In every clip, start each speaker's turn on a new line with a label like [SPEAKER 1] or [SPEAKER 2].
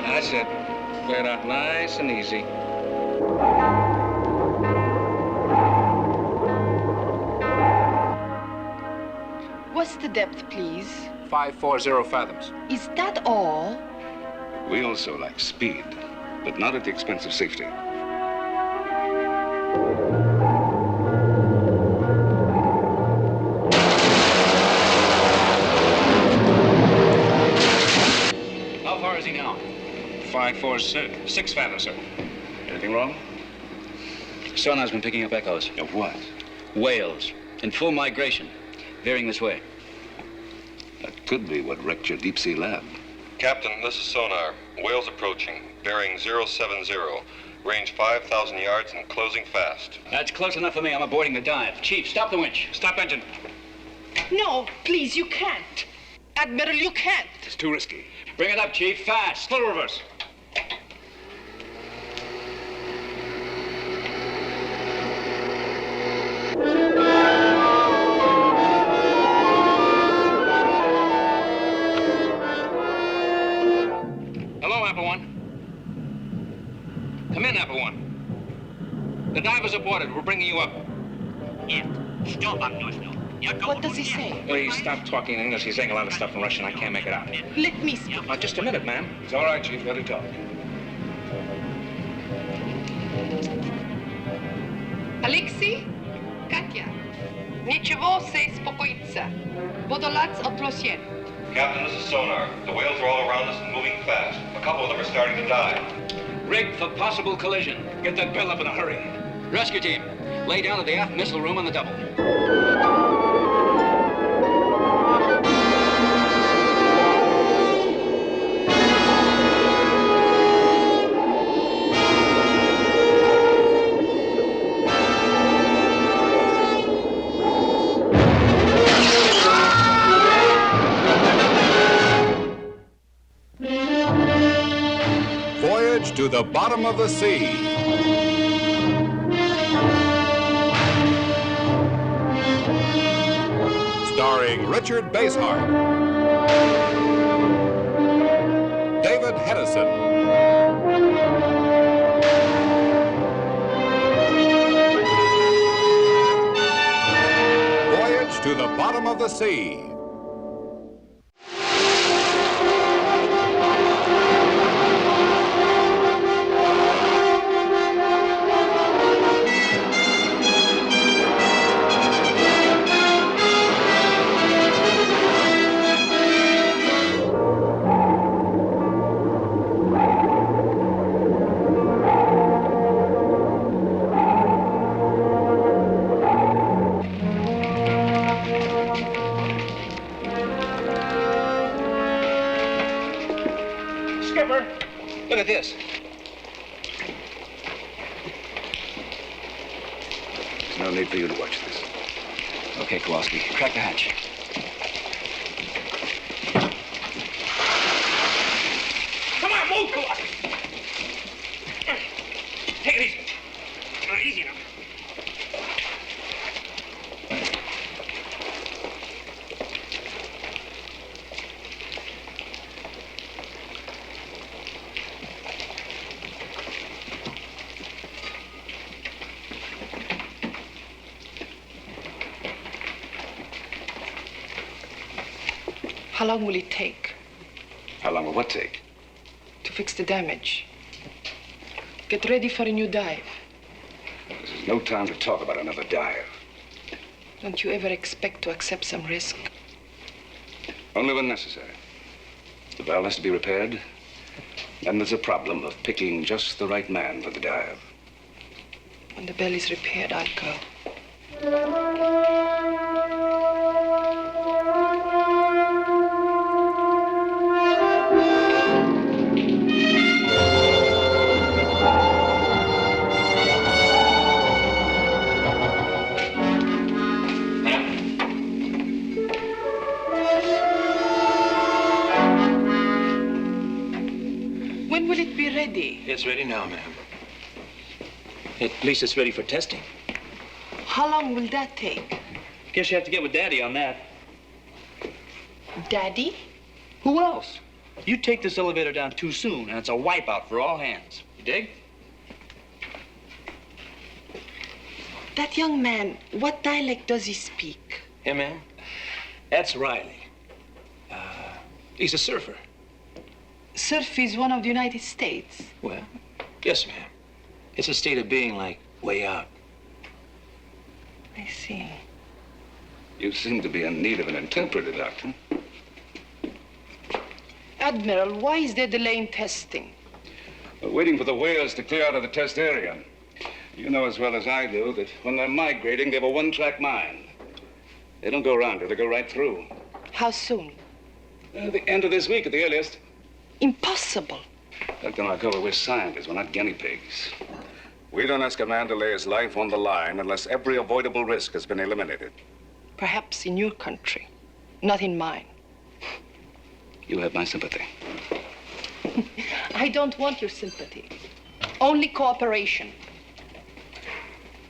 [SPEAKER 1] That's it. Clear it out nice and easy.
[SPEAKER 2] What's the depth, please?
[SPEAKER 1] 540 fathoms.
[SPEAKER 2] Is that all?
[SPEAKER 3] We also like speed, but not at the expense of safety.
[SPEAKER 1] How far is he now? 546. 6 fathoms, sir.
[SPEAKER 3] Anything wrong?
[SPEAKER 4] Sonar's been picking up echoes.
[SPEAKER 3] Of what?
[SPEAKER 4] Whales. In full migration. Veering this way.
[SPEAKER 3] That could be what wrecked your deep-sea lab.
[SPEAKER 5] Captain, this is Sonar. Whales approaching. Bearing 070. Range 5,000 yards and closing fast.
[SPEAKER 4] That's close enough for me. I'm aborting the dive. Chief, stop the winch.
[SPEAKER 1] Stop engine.
[SPEAKER 2] No, please, you can't. Admiral, you can't.
[SPEAKER 1] It's too risky.
[SPEAKER 4] Bring it up, Chief. Fast.
[SPEAKER 1] Full reverse. Hello, Apple One. Come in, Apple One. The diver's aborted. We're bringing you up.
[SPEAKER 2] What does he say?
[SPEAKER 1] Please stop talking in English. He's saying a lot of stuff in Russian. I can't make it out.
[SPEAKER 2] Let me speak.
[SPEAKER 1] Now, just a minute, ma'am.
[SPEAKER 3] It's all right, Chief. Let it talk.
[SPEAKER 6] Алексей? Катя? Ничего, сей спокоиться. Водолаз отлосен.
[SPEAKER 5] Captain, this is Sonar. The whales are all around us and moving fast. A couple of them are starting to dive.
[SPEAKER 4] Rig for possible collision.
[SPEAKER 1] Get that bell up in a hurry.
[SPEAKER 4] Rescue team. Lay down at the aft missile room on the double.
[SPEAKER 7] Voyage to the bottom of the sea. Starring Richard Basehart, David Hedison, Voyage to the bottom of the sea.
[SPEAKER 4] Look at this.
[SPEAKER 3] There's no need for you to watch this.
[SPEAKER 4] Okay, Kowalski. Crack the hatch.
[SPEAKER 1] Come on, move, Kowalski. Take it easy. Easy now.
[SPEAKER 2] How long will it take
[SPEAKER 3] How long will what take?
[SPEAKER 2] to fix the damage? Get ready for a new dive.
[SPEAKER 3] This is no time to talk about another dive.
[SPEAKER 2] Don't you ever expect to accept some risk?
[SPEAKER 3] Only when necessary. The valve has to be repaired. Then there's a problem of picking just the right man for the dive.
[SPEAKER 2] When the bell is repaired, I'll go. When will it be ready?
[SPEAKER 1] It's ready now, ma'am.
[SPEAKER 4] At least it's ready for testing.
[SPEAKER 2] How long will that take?
[SPEAKER 4] Guess you have to get with Daddy on that.
[SPEAKER 2] Daddy?
[SPEAKER 4] Who else?
[SPEAKER 8] You take this elevator down too soon, and it's a wipeout for all hands. You dig?
[SPEAKER 2] That young man, what dialect does he speak?
[SPEAKER 8] Him, ma'am? That's Riley. He's a surfer.
[SPEAKER 2] Surf is one of the United States.
[SPEAKER 8] Well, yes, ma'am. It's a state of being like way out.
[SPEAKER 2] I see.
[SPEAKER 3] You seem to be in need of an interpreter, Doctor.
[SPEAKER 2] Admiral, why is there delay in testing?
[SPEAKER 3] We're waiting for the whales to clear out of the test area. You know as well as I do that when they're migrating, they have a one-track mind. They don't go around it, they go right through.
[SPEAKER 2] How soon?
[SPEAKER 3] The end of this week at the earliest.
[SPEAKER 2] Impossible.
[SPEAKER 3] Dr. Markova, we're scientists, we're not guinea pigs. We don't ask a man to lay his life on the line unless every avoidable risk has been eliminated.
[SPEAKER 2] Perhaps in your country, not in mine.
[SPEAKER 3] You have my sympathy.
[SPEAKER 2] I don't want your sympathy, only cooperation.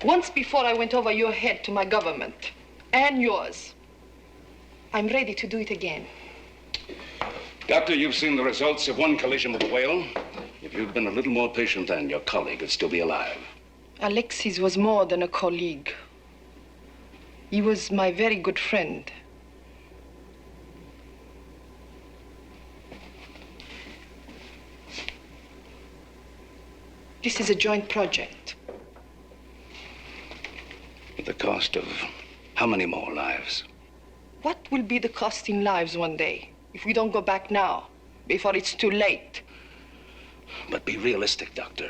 [SPEAKER 2] Once before I went over your head to my government, and yours. I'm ready to do it again.
[SPEAKER 3] Doctor, you've seen the results of one collision with a whale. If you'd been a little more patient then, your colleague would still be alive.
[SPEAKER 2] Alexis was more than a colleague. He was my very good friend. This is a joint project.
[SPEAKER 3] At the cost of how many more lives?
[SPEAKER 2] What will be the cost in lives one day if we don't go back now, before it's too late?
[SPEAKER 3] But be realistic, Doctor.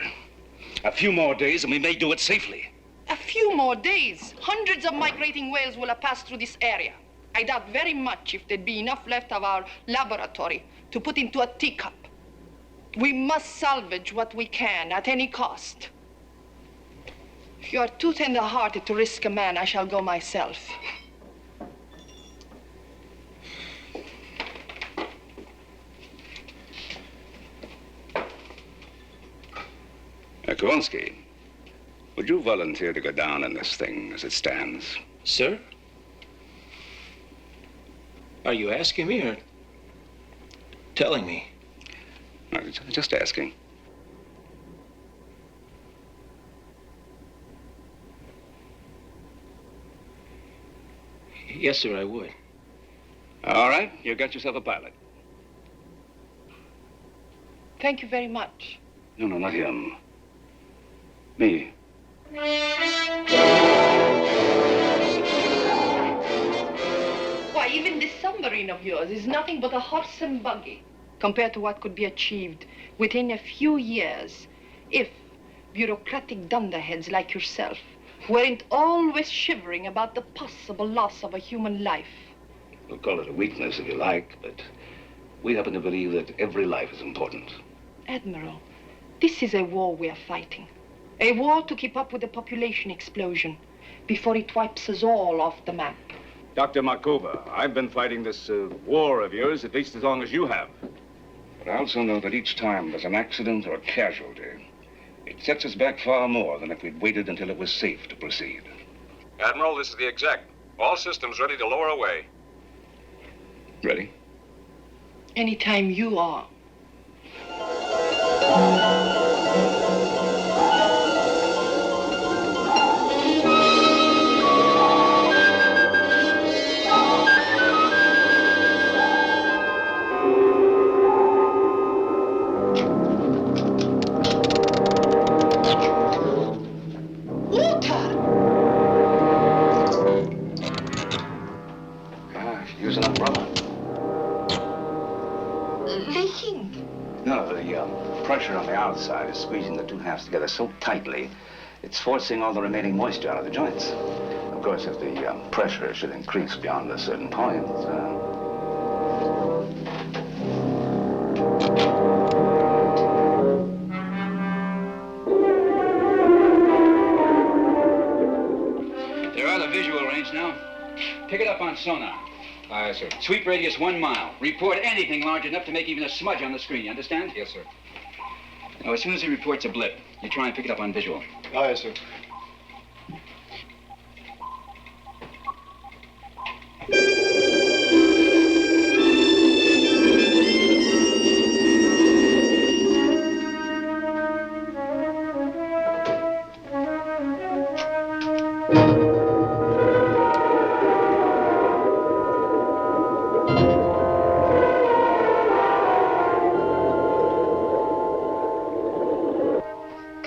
[SPEAKER 3] A few more days and we may do it safely.
[SPEAKER 2] A few more days. Hundreds of migrating whales will have passed through this area. I doubt very much if there'd be enough left of our laboratory to put into a teacup. We must salvage what we can at any cost. If you are too tender-hearted to risk a man, I shall go myself.
[SPEAKER 3] Kowalski, would you volunteer to go down in this thing as it stands?
[SPEAKER 8] Sir? Are you asking me or telling me?
[SPEAKER 3] No, just asking.
[SPEAKER 8] Yes, sir, I would.
[SPEAKER 3] All right, you got yourself a pilot.
[SPEAKER 2] Thank you very much.
[SPEAKER 3] No, not him. Me.
[SPEAKER 2] Why, even this submarine of yours is nothing but a horse and buggy compared to what could be achieved within a few years if bureaucratic dunderheads like yourself weren't always shivering about the possible loss of a human life.
[SPEAKER 3] We'll call it a weakness if you like, but we happen to believe that every life is important.
[SPEAKER 2] Admiral, this is a war we are fighting. A war to keep up with the population explosion before it wipes us all off the map.
[SPEAKER 3] Dr. Markova, I've been fighting this war of yours at least as long as you have. But I also know that each time there's an accident or a casualty, it sets us back far more than if we'd waited until it was safe to proceed.
[SPEAKER 5] Admiral, this is the exec. All systems ready to lower away.
[SPEAKER 3] Ready?
[SPEAKER 2] Anytime you are.
[SPEAKER 3] Use an umbrella.
[SPEAKER 2] Leaking?
[SPEAKER 3] No, the pressure on the outside is squeezing the two halves together so tightly, it's forcing all the remaining moisture out of the joints. Of course, if the pressure should increase beyond a certain point,
[SPEAKER 4] They're out of visual range now. Pick it up on sonar.
[SPEAKER 3] Aye, sir.
[SPEAKER 4] Sweep radius 1 mile. Report anything large enough to make even a smudge on the screen, you understand?
[SPEAKER 3] Yes, sir.
[SPEAKER 4] Now, as soon as he reports a blip, you try and pick it up on visual.
[SPEAKER 8] Aye, sir.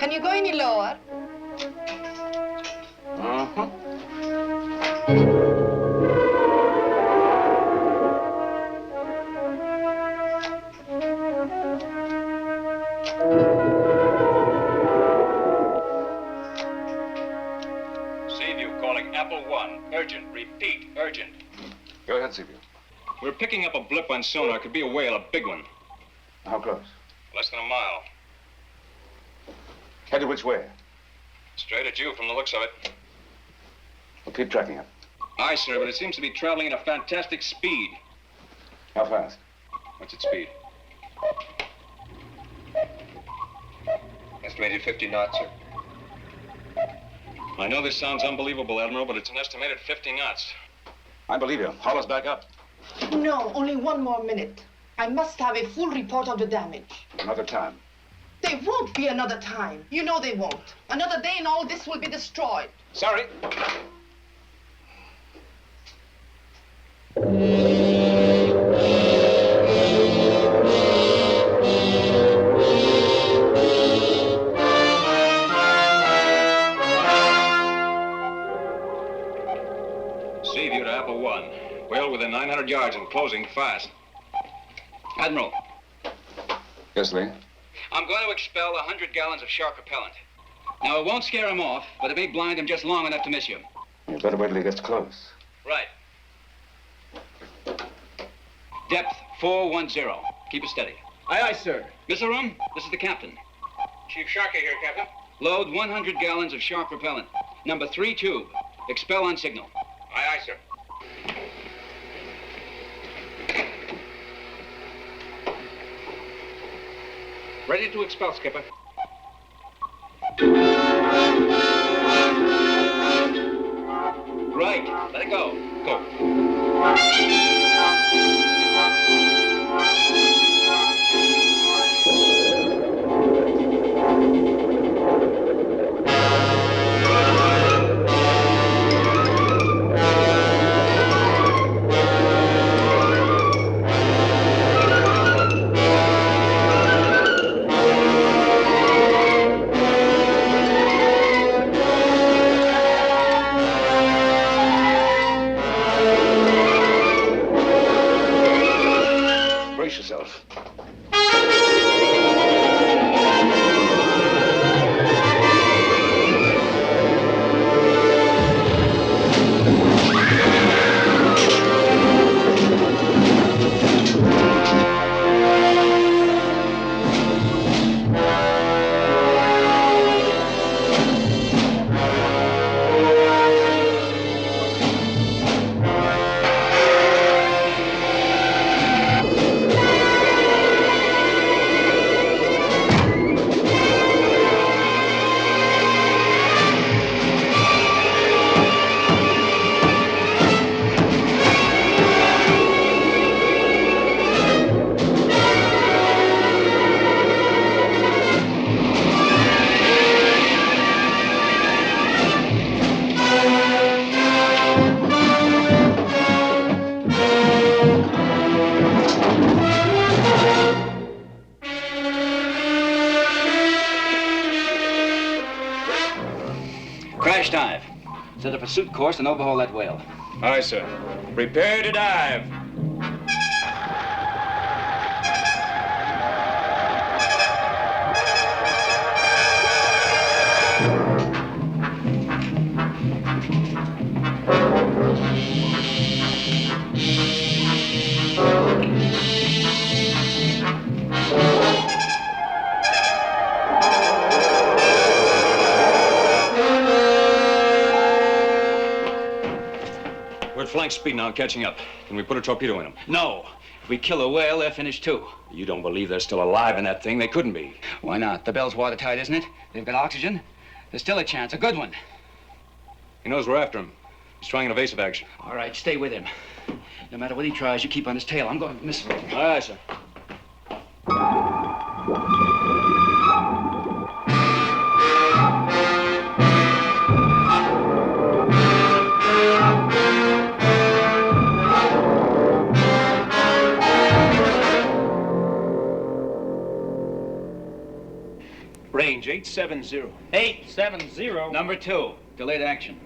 [SPEAKER 6] Can you go any lower?
[SPEAKER 3] Uh-huh.
[SPEAKER 4] Seaview calling Apple 1. Urgent. Repeat. Urgent.
[SPEAKER 3] Go ahead, Seaview.
[SPEAKER 4] We're picking up a blip on sonar. Could be a whale, a big one.
[SPEAKER 3] How close?
[SPEAKER 4] Less than a mile.
[SPEAKER 3] Headed which way?
[SPEAKER 4] Straight at you from the looks of it.
[SPEAKER 3] We'll keep tracking it.
[SPEAKER 4] Aye, sir, but it seems to be traveling at a fantastic speed.
[SPEAKER 3] How fast?
[SPEAKER 4] What's its speed?
[SPEAKER 5] Estimated 50 knots, sir.
[SPEAKER 4] I know this sounds unbelievable, Admiral, but it's an estimated 50 knots.
[SPEAKER 3] I believe you. Haul us back up.
[SPEAKER 2] No, only one more minute. I must have a full report of the damage.
[SPEAKER 3] Another time.
[SPEAKER 2] There won't be another time. You know they won't. Another day and all this will be destroyed.
[SPEAKER 4] Sorry. Seaview to Apple 1. Whale within 900 yards and closing fast. Admiral,
[SPEAKER 3] Yes, Lee?
[SPEAKER 4] I'm going to expel 100 gallons of shark repellent. Now, it won't scare him off, but it may blind him just long enough to miss you.
[SPEAKER 3] You better wait till he gets close.
[SPEAKER 4] Right. Depth 410. Keep it steady.
[SPEAKER 8] Aye, aye, sir.
[SPEAKER 4] Missile room, this is the captain.
[SPEAKER 1] Chief Sharkey here, Captain.
[SPEAKER 4] Load 100 gallons of shark repellent. Number 3 tube. Expel on signal.
[SPEAKER 1] Aye, aye, sir.
[SPEAKER 4] Ready to expel, Skipper. Right. Let it go. Go.
[SPEAKER 3] Brace yourself.
[SPEAKER 4] Crash dive. Set a pursuit course and overhaul that whale.
[SPEAKER 8] Aye, sir. Prepare to dive.
[SPEAKER 4] We're at flank speed now, catching up. Can we put a torpedo in them? No. If we kill a whale, they're finished too. You don't believe they're still alive in that thing? They couldn't be. Why not? The bell's watertight, isn't it? They've got oxygen. There's still a chance, a good one. He knows we're after him. He's trying an evasive action. All right, stay with him. No matter what he tries, you keep on his tail. I'm going to miss him. Aye, sir.
[SPEAKER 8] Range 870.
[SPEAKER 4] 870. Number 2, delayed action.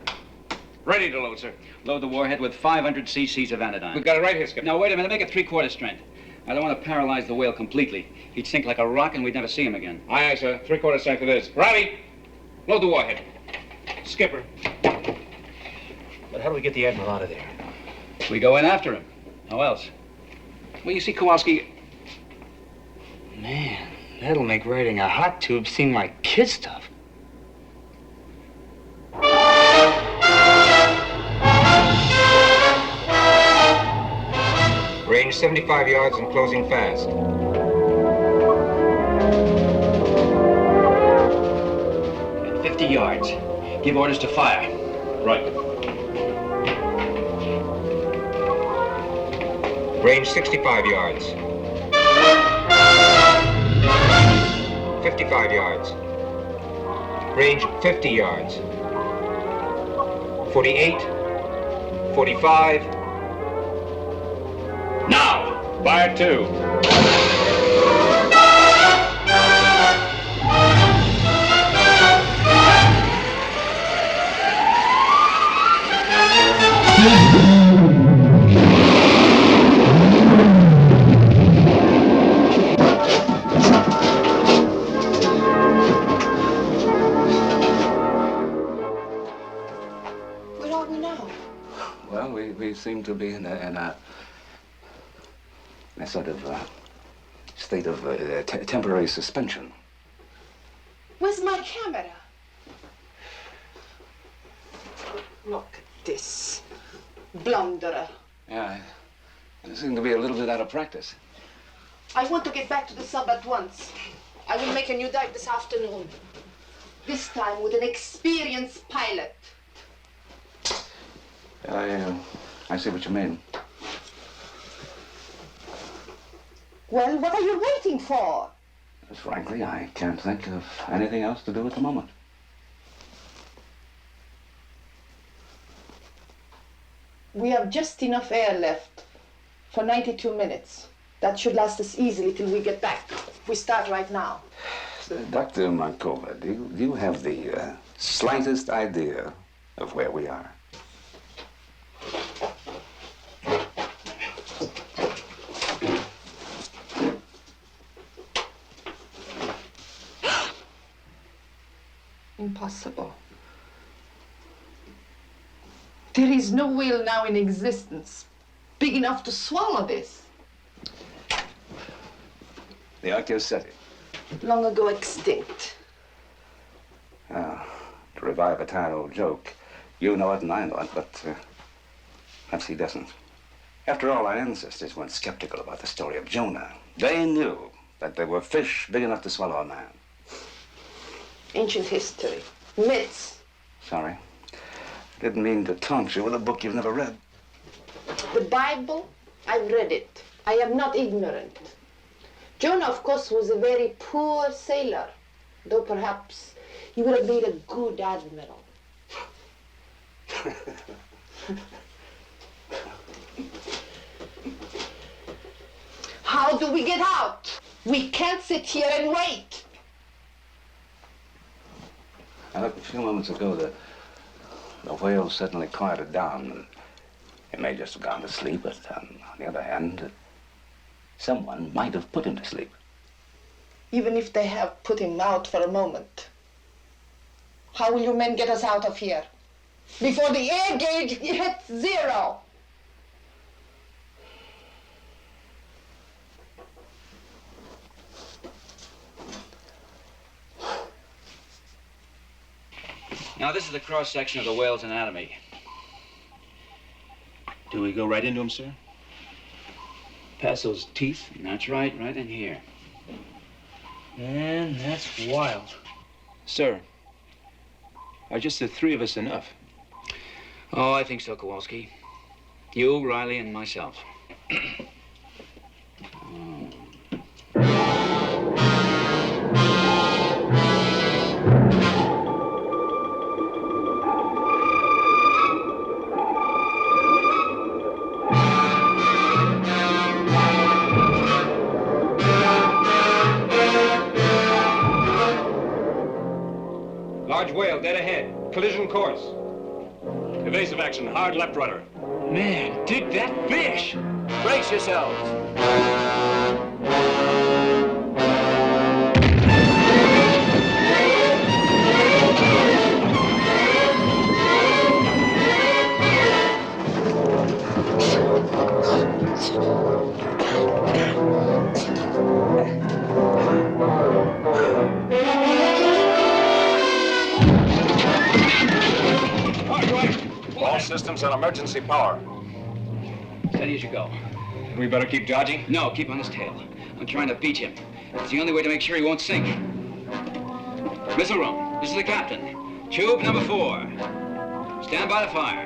[SPEAKER 4] Ready to load, sir. Load the warhead with 500 cc's of anodyne.
[SPEAKER 1] We've got it right here, Skipper.
[SPEAKER 4] Now, wait a minute. Make it 3/4 strength. I don't want to paralyze the whale completely. He'd sink like a rock and we'd never see him again.
[SPEAKER 1] Aye, aye, sir. 3/4 strength it is. Riley, load the warhead.
[SPEAKER 8] Skipper. But how do we get the Admiral out of there?
[SPEAKER 4] We go in after him. How else?
[SPEAKER 1] Well, you see, Kowalski,
[SPEAKER 9] Man, that'll make riding a hot tube seem like kid stuff.
[SPEAKER 10] Range 75 yards and closing fast.
[SPEAKER 4] At 50 yards. Give orders to fire.
[SPEAKER 1] right.
[SPEAKER 10] Range 65 yards. 55 yards. Range 50 yards. 48. 45.
[SPEAKER 1] Now, fire 2.
[SPEAKER 2] Where are we now?
[SPEAKER 3] Well, we seem to be in a sort of state of temporary suspension.
[SPEAKER 2] Where's my camera? Look at this. Blunderer.
[SPEAKER 3] Yeah, I seem to be a little bit out of practice.
[SPEAKER 2] I want to get back to the sub at once. I will make a new dive this afternoon. This time with an experienced pilot.
[SPEAKER 3] I see what you mean.
[SPEAKER 2] Well, what are you waiting for?
[SPEAKER 3] Frankly, I can't think of anything else to do at the moment.
[SPEAKER 2] We have just enough air left for 92 minutes. That should last us easily till we get back. We start right now.
[SPEAKER 3] Dr. Markova, do you have the slightest idea of where we are?
[SPEAKER 2] Impossible. There is no whale now in existence big enough to swallow this.
[SPEAKER 3] The Archaeoceti.
[SPEAKER 2] Long ago extinct.
[SPEAKER 3] To revive a tired old joke, you know it and I know it, but perhaps he doesn't. After all, our ancestors weren't skeptical about the story of Jonah. They knew that there were fish big enough to swallow a man.
[SPEAKER 2] Ancient history. Myths.
[SPEAKER 3] Sorry. Didn't mean to taunt you with a book you've never read.
[SPEAKER 2] The Bible, I've read it. I am not ignorant. Jonah, of course, was a very poor sailor, though perhaps he would have made a good admiral. How do we get out? We can't sit here and wait.
[SPEAKER 3] Now, look, a few moments ago, the whale suddenly quieted down. And he may just have gone to sleep, but on the other hand, someone might have put him to sleep.
[SPEAKER 2] Even if they have put him out for a moment, how will you men get us out of here? Before the air gauge hits 0.
[SPEAKER 4] Now, this is the cross-section of the whale's anatomy.
[SPEAKER 8] Do we go right into him, sir? Past those teeth?
[SPEAKER 4] That's right in here.
[SPEAKER 8] Man, that's wild. Sir, are just the 3 of us enough?
[SPEAKER 4] Oh, I think so, Kowalski. You, Riley, and myself.
[SPEAKER 10] Large whale, dead ahead. Collision course.
[SPEAKER 8] Evasive action, hard left rudder.
[SPEAKER 4] Man, dig that fish!
[SPEAKER 8] Brace yourselves.
[SPEAKER 7] All systems on emergency power.
[SPEAKER 4] Steady as you go.
[SPEAKER 8] We better keep dodging?
[SPEAKER 4] No, keep on his tail. I'm trying to beat him. It's the only way to make sure he won't sink. Missile room, this is the captain. Tube number 4. Stand by to fire.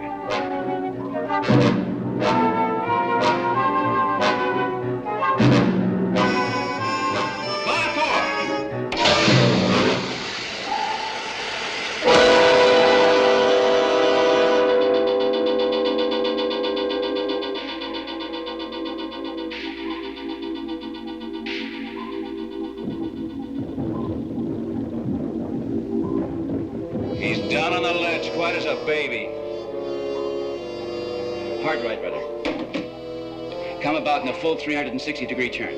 [SPEAKER 4] Down on the ledge, quiet as a baby. Hard right, brother. Come about in a full 360-degree turn.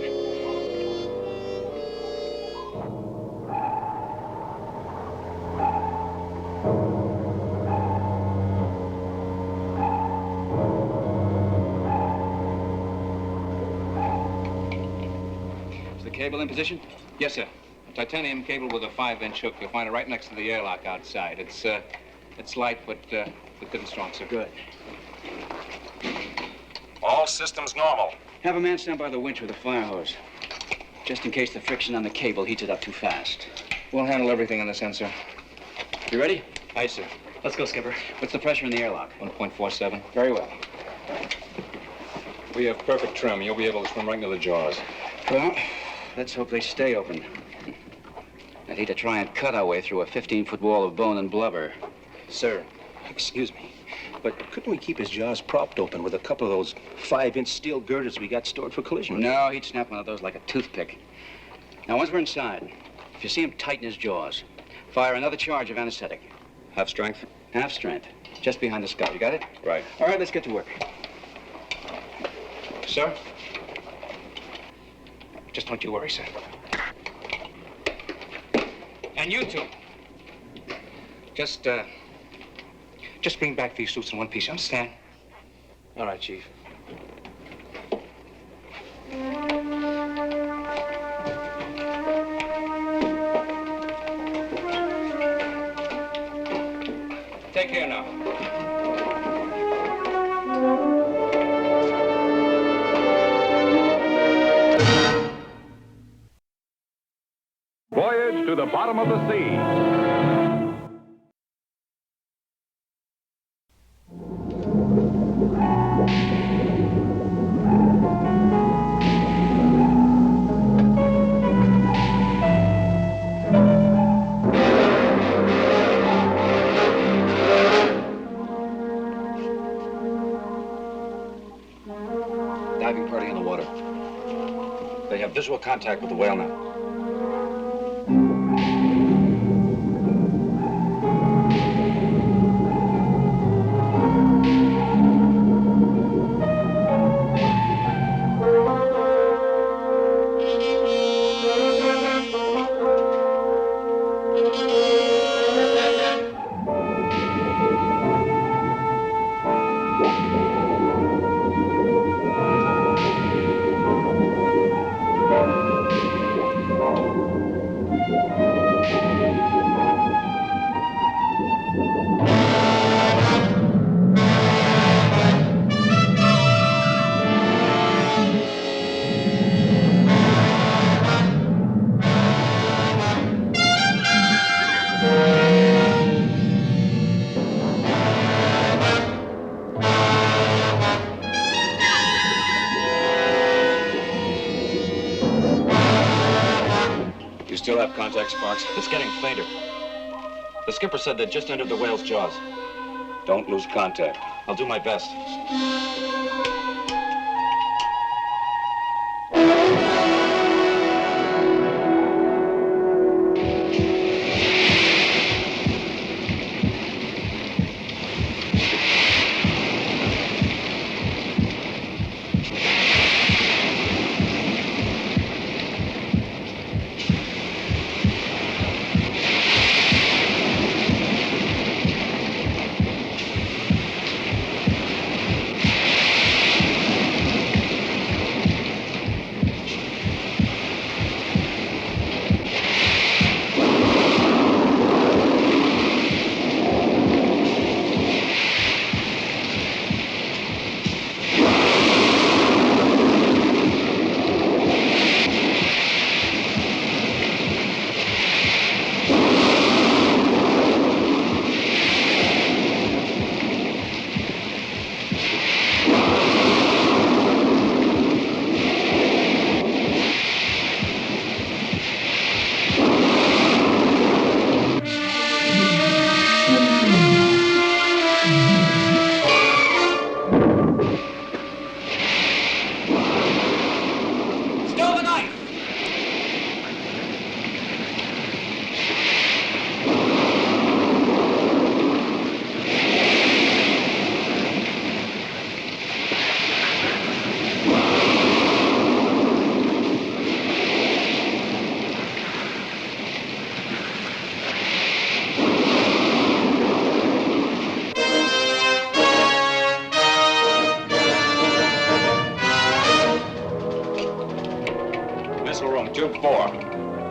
[SPEAKER 4] Is the cable in position?
[SPEAKER 11] Yes, sir. Titanium cable with a 5-inch hook. You'll find it right next to the airlock outside. It's light, but good and strong, sir.
[SPEAKER 4] Good.
[SPEAKER 7] All systems normal.
[SPEAKER 4] Have a man stand by the winch with a fire hose, just in case the friction on the cable heats it up too fast.
[SPEAKER 11] We'll handle everything on this end, sir.
[SPEAKER 4] You ready?
[SPEAKER 11] Aye, sir.
[SPEAKER 4] Let's go, Skipper. What's the pressure in the airlock?
[SPEAKER 11] 1.47.
[SPEAKER 4] Very well.
[SPEAKER 8] We have perfect trim. You'll be able to swim right into the jaws.
[SPEAKER 4] Well, let's hope they stay open. I'd hate to try and cut our way through a 15-foot wall of bone and blubber.
[SPEAKER 12] Sir, excuse me, but couldn't we keep his jaws propped open with a couple of those 5-inch steel girders we got stored for collision?
[SPEAKER 4] No, he'd snap one of those like a toothpick. Now, once we're inside, if you see him tighten his jaws, fire another charge of anesthetic.
[SPEAKER 8] Half strength?
[SPEAKER 4] Half strength. Just behind the skull. You got it?
[SPEAKER 8] Right.
[SPEAKER 4] All right, let's get to work.
[SPEAKER 11] Sir?
[SPEAKER 12] Just don't you worry, sir.
[SPEAKER 11] And you two.
[SPEAKER 12] Just bring back these suits in one piece, you understand?
[SPEAKER 11] All right, Chief.
[SPEAKER 4] Take care now.
[SPEAKER 7] Voyage to the bottom of the sea.
[SPEAKER 4] Diving party in the water. They have visual contact with the whale now.
[SPEAKER 8] Still have contact, Sparks?
[SPEAKER 12] It's getting fainter. The skipper said they'd just entered the whale's jaws.
[SPEAKER 8] Don't lose contact.
[SPEAKER 12] I'll do my best.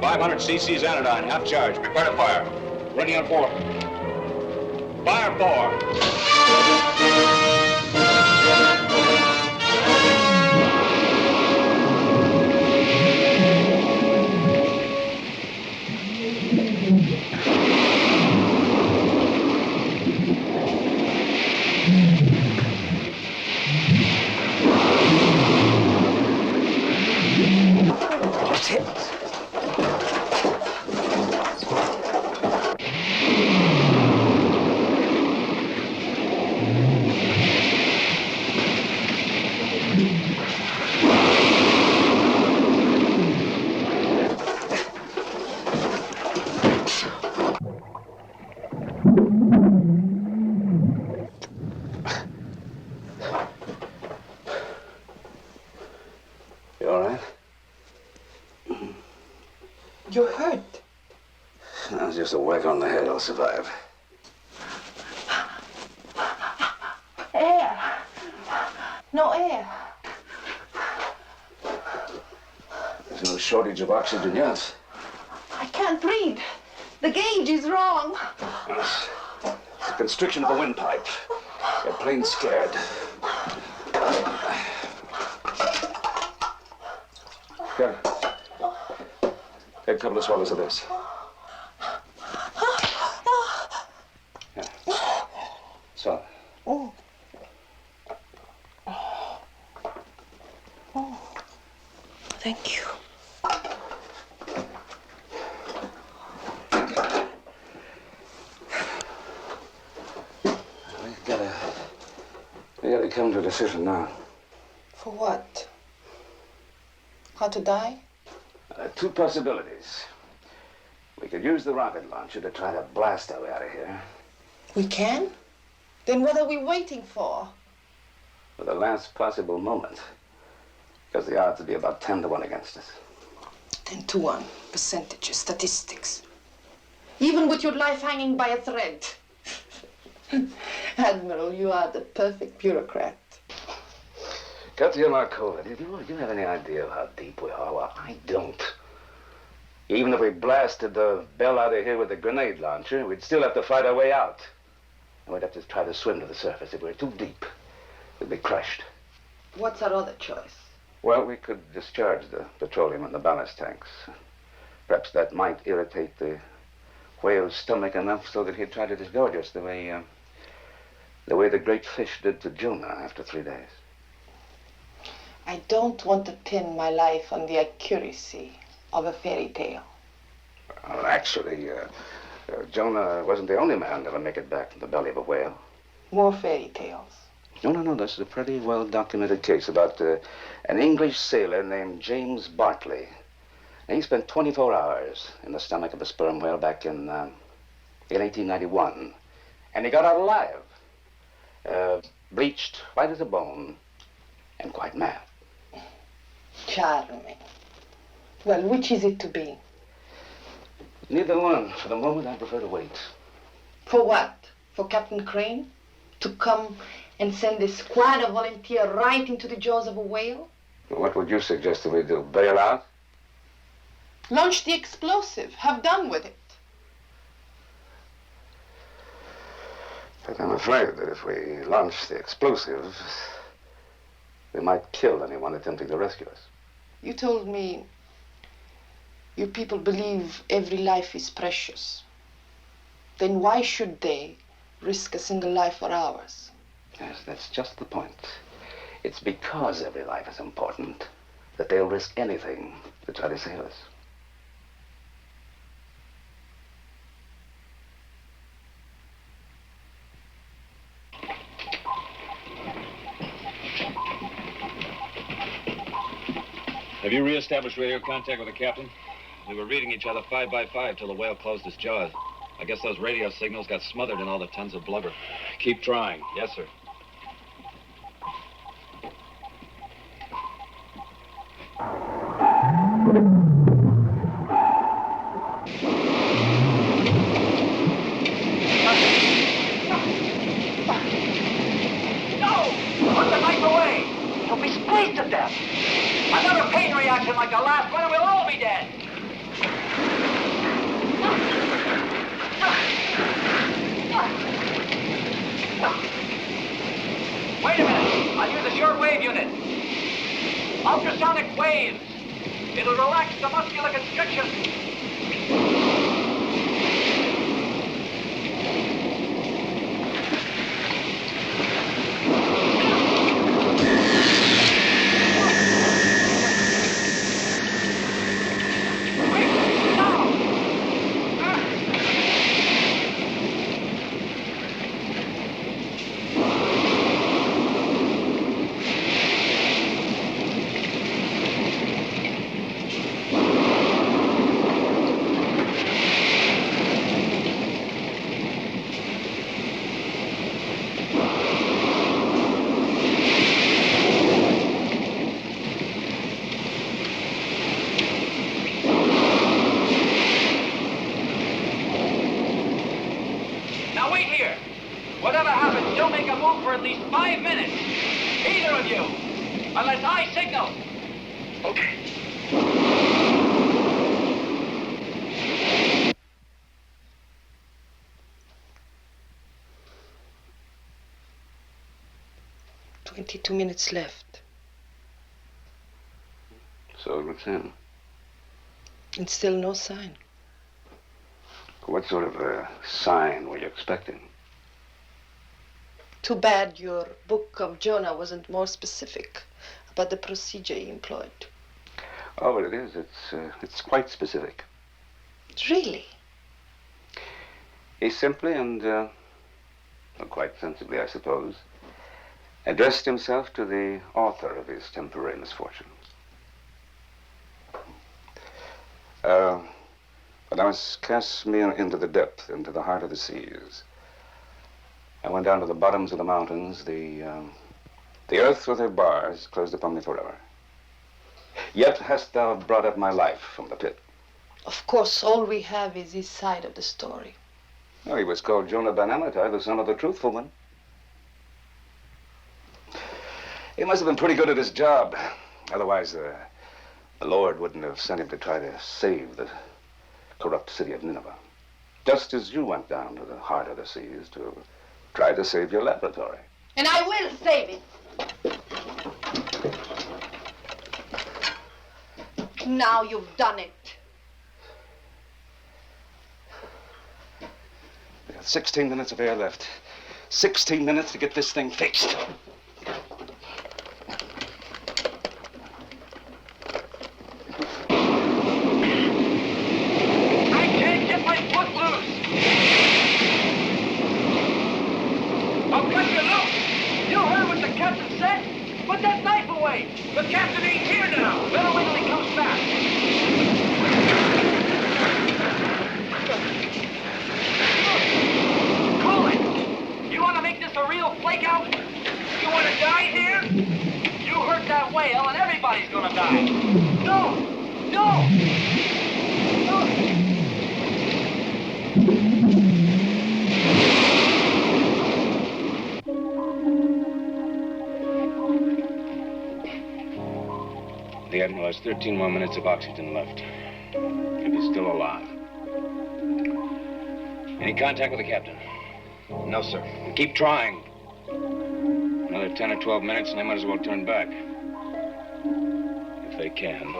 [SPEAKER 7] 500 cc's anodyne, half charge. Prepare to fire.
[SPEAKER 11] Ready on 4.
[SPEAKER 7] Fire 4.
[SPEAKER 3] You all right?
[SPEAKER 2] You're hurt.
[SPEAKER 3] No, it's just a whack on the head. I'll survive.
[SPEAKER 2] Air. No air.
[SPEAKER 3] There's no shortage of oxygen yet.
[SPEAKER 2] I can't breathe. The gauge is wrong.
[SPEAKER 3] It's a constriction of the windpipe. You're plain scared. Here. Take a couple of swallows of this. Yeah. Swallow.
[SPEAKER 2] Oh. Thank you.
[SPEAKER 3] We gotta come to a decision now.
[SPEAKER 2] For what? How to die?
[SPEAKER 3] Two possibilities. We could use the rocket launcher to try to blast our way out of here.
[SPEAKER 2] We can? Then what are we waiting for?
[SPEAKER 3] For the last possible moment. Because the odds would be about 10 to 1 against us.
[SPEAKER 2] 10 to 1. Percentages, statistics. Even with your life hanging by a thread. Admiral, you are the perfect bureaucrat.
[SPEAKER 3] Katya Markova, do you have any idea of how deep we are? Well, I don't. Even if we blasted the bell out of here with a grenade launcher, we'd still have to fight our way out. And we'd have to try to swim to the surface. If we were too deep, we'd be crushed.
[SPEAKER 2] What's our other choice?
[SPEAKER 3] Well, we could discharge the petroleum in the ballast tanks. Perhaps that might irritate the whale's stomach enough so that he'd try to disgorge us the way the great fish did to Jonah after 3 days.
[SPEAKER 2] I don't want to pin my life on the accuracy of a fairy tale.
[SPEAKER 3] Well, actually, Jonah wasn't the only man to ever make it back from the belly of a whale.
[SPEAKER 2] More fairy tales.
[SPEAKER 3] No. This is a pretty well-documented case about an English sailor named James Bartley. And he spent 24 hours in the stomach of a sperm whale back in 1891. And he got out alive. Bleached, white as a bone, and quite mad.
[SPEAKER 2] Charming. Well, which is it to be?
[SPEAKER 3] Neither one. For the moment, I prefer to wait.
[SPEAKER 2] For what? For Captain Crane? To come and send a squad of volunteers right into the jaws of a whale?
[SPEAKER 3] What would you suggest that we do? Bail out?
[SPEAKER 2] Launch the explosive. Have done with it.
[SPEAKER 3] But I'm afraid that if we launch the explosive, we might kill anyone attempting to rescue us.
[SPEAKER 2] You told me you people believe every life is precious. Then why should they risk a single life for ours?
[SPEAKER 3] Yes, that's just the point. It's because every life is important that they'll risk anything to try to save us.
[SPEAKER 7] Have you reestablished radio contact with the captain? We were reading each other 5 by 5 till the whale closed his jaws. I guess those radio signals got smothered in all the tons of blubber. Keep trying. Yes, sir.
[SPEAKER 8] Put the knife away! You'll be squeezed to death! Another pain reaction like the last one and we'll all be dead! whatever happens, don't make a move for at least 5 minutes. Either of you. Unless I signal.
[SPEAKER 3] Okay.
[SPEAKER 2] "22 minutes left.
[SPEAKER 3] So it's in.
[SPEAKER 2] And still no sign.
[SPEAKER 3] What sort of a sign were you expecting?
[SPEAKER 2] Too bad your book of Jonah wasn't more specific about the procedure he employed.
[SPEAKER 3] Oh, but it is. It's quite specific.
[SPEAKER 2] Really?
[SPEAKER 3] He simply and, well, quite sensibly, I suppose, addressed himself to the author of his temporary misfortune. But I must cast me into the depth, into the heart of the seas. I went down to the bottoms of the mountains. The earth with her bars closed upon me forever. Yet hast thou brought up my life from the pit.
[SPEAKER 2] Of course, all we have is his side of the story.
[SPEAKER 3] Oh, he was called Jonah Ben Amittai, the son of the truthful one. He must have been pretty good at his job. Otherwise, the Lord wouldn't have sent him to try to save the corrupt city of Nineveh. Just as you went down to the heart of the seas to try to save your laboratory.
[SPEAKER 2] And I will save it. Now you've done it.
[SPEAKER 3] We got 16 minutes of air left. 16 minutes to get this thing fixed.
[SPEAKER 8] The captain ain't here now. Better wait till he comes back. Cool it. You want to make this a real flake out? You want to die here? You hurt that whale and everybody's going to die. No! No! No!
[SPEAKER 12] The Admiral has 13 more minutes of oxygen left. If he's still alive. Any contact with the captain?
[SPEAKER 7] No, sir.
[SPEAKER 12] Keep trying. Another 10 or 12 minutes and they might as well turn back. If they can.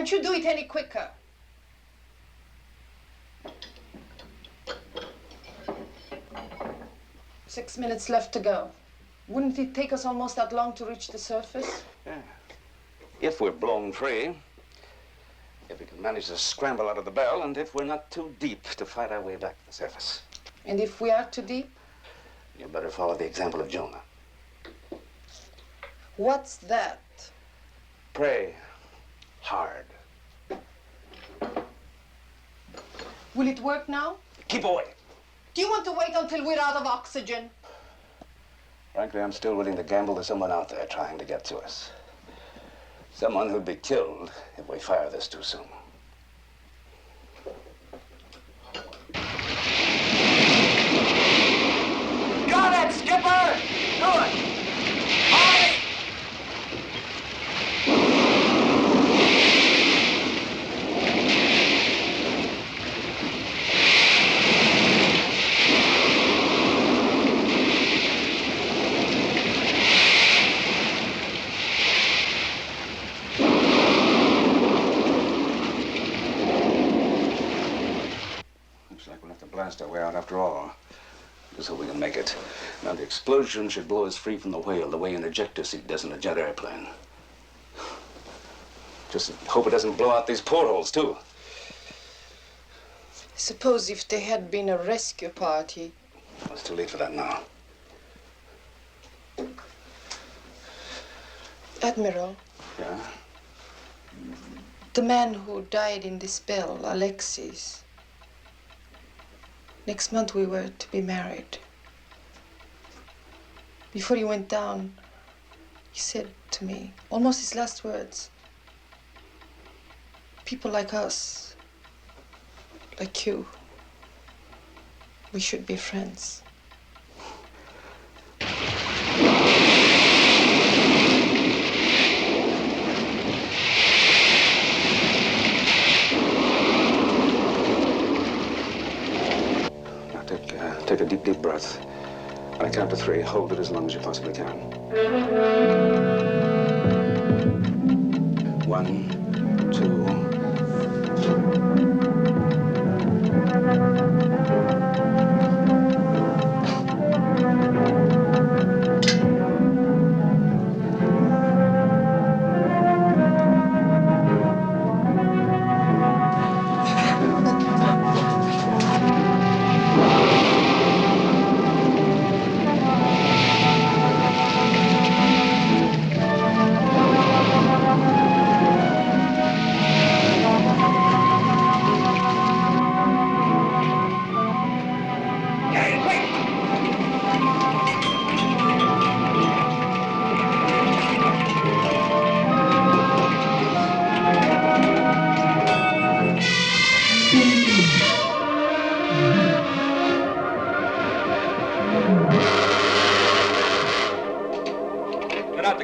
[SPEAKER 2] Can't you do it any quicker? Six minutes left to go. Wouldn't it take us almost that long to reach the surface?
[SPEAKER 3] Yeah. If we're blown free, if we can manage to scramble out of the bell, and if we're not too deep to fight our way back to the surface.
[SPEAKER 2] And if we are too deep?
[SPEAKER 3] You better follow the example of Jonah.
[SPEAKER 2] What's that?
[SPEAKER 3] Pray hard.
[SPEAKER 2] Will it work now?
[SPEAKER 3] Keep away.
[SPEAKER 2] Do you want to wait until we're out of oxygen?
[SPEAKER 3] Frankly, I'm still willing to gamble there's someone out there trying to get to us. Someone who'd be killed if we fire this too soon.
[SPEAKER 8] Got it, Skipper! Do it! Hurry!
[SPEAKER 3] Looks like we'll have to blast our way out after all. Just so we can make it. Now, the explosion should blow us free from the whale the way an ejector seat does in a jet airplane. Just hope it doesn't blow out these portholes, too.
[SPEAKER 2] Suppose if there had been a rescue party.
[SPEAKER 3] Well, it's too late for that now.
[SPEAKER 2] Admiral.
[SPEAKER 3] Yeah?
[SPEAKER 2] The man who died in this bell, Alexis. Next month we were to be married. Before he went down, he said to me, almost his last words, people like us, like you, we should be friends.
[SPEAKER 3] Take a deep, deep breath. On a count to 3, hold it as long as you possibly can. 1, 2.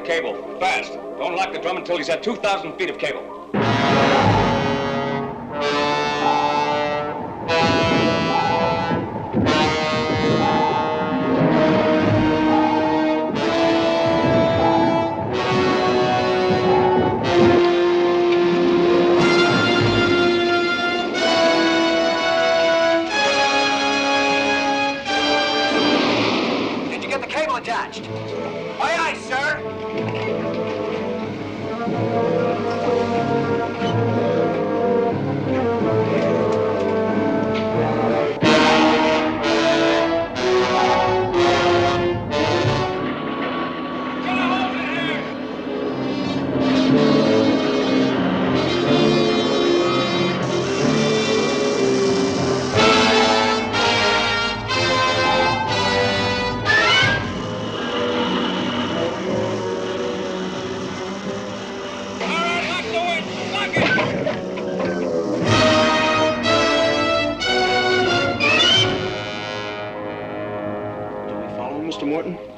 [SPEAKER 4] Cable, fast. Don't lock the drum until he's at 2,000 feet of cable.
[SPEAKER 8] Did you get the cable attached? Aye, aye, sir.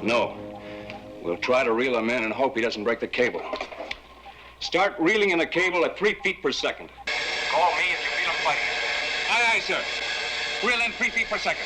[SPEAKER 4] No. We'll try to reel him in and hope he doesn't break the cable. Start reeling in the cable at 3 feet per second.
[SPEAKER 8] Call me if you feel him fighting.
[SPEAKER 4] Aye, aye, sir. Reel in 3 feet per second.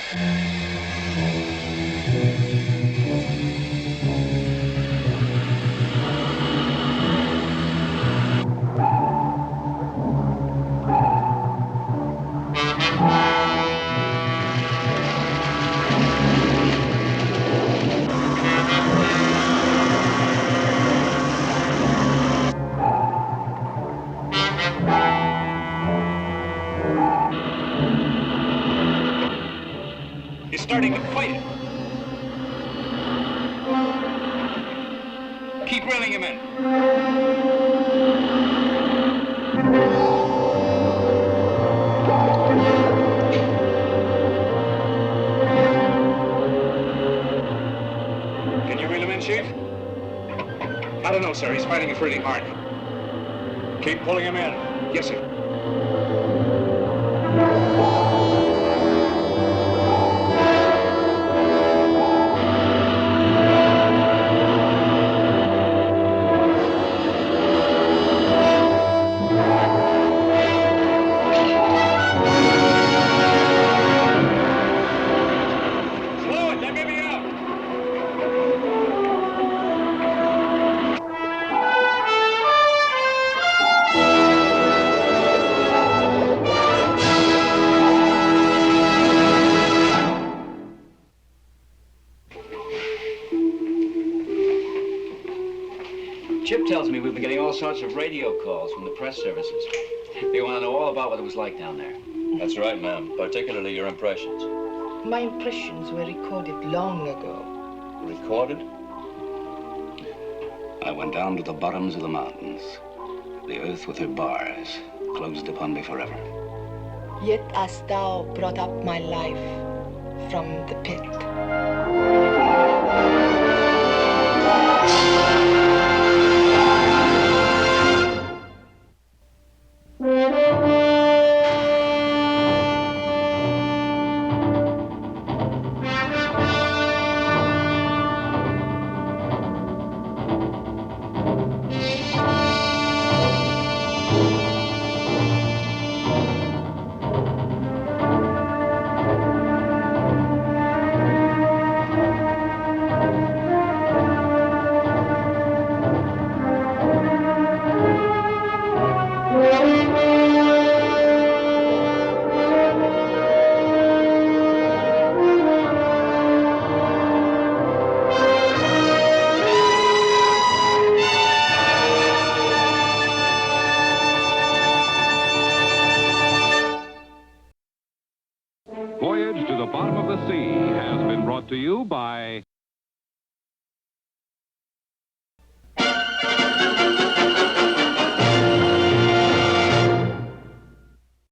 [SPEAKER 1] He's starting to fight it. Keep reeling him in. Can you reel him in, Chief? I don't know, sir. He's fighting it pretty hard. Keep pulling him in. Yes, sir. Slow it. They're giving out.
[SPEAKER 4] Chip tells me we've been getting all sorts of radio calls from the press services. They want to know all about what it was like down there.
[SPEAKER 7] That's right, ma'am. Particularly your impressions.
[SPEAKER 2] My impressions were recorded long ago.
[SPEAKER 7] Recorded?
[SPEAKER 3] I went down to the bottoms of the mountains. The earth with her bars closed upon me forever.
[SPEAKER 2] Yet hast thou brought up my life from the pit.
[SPEAKER 13] Voyage to the Bottom of the Sea has been brought to you by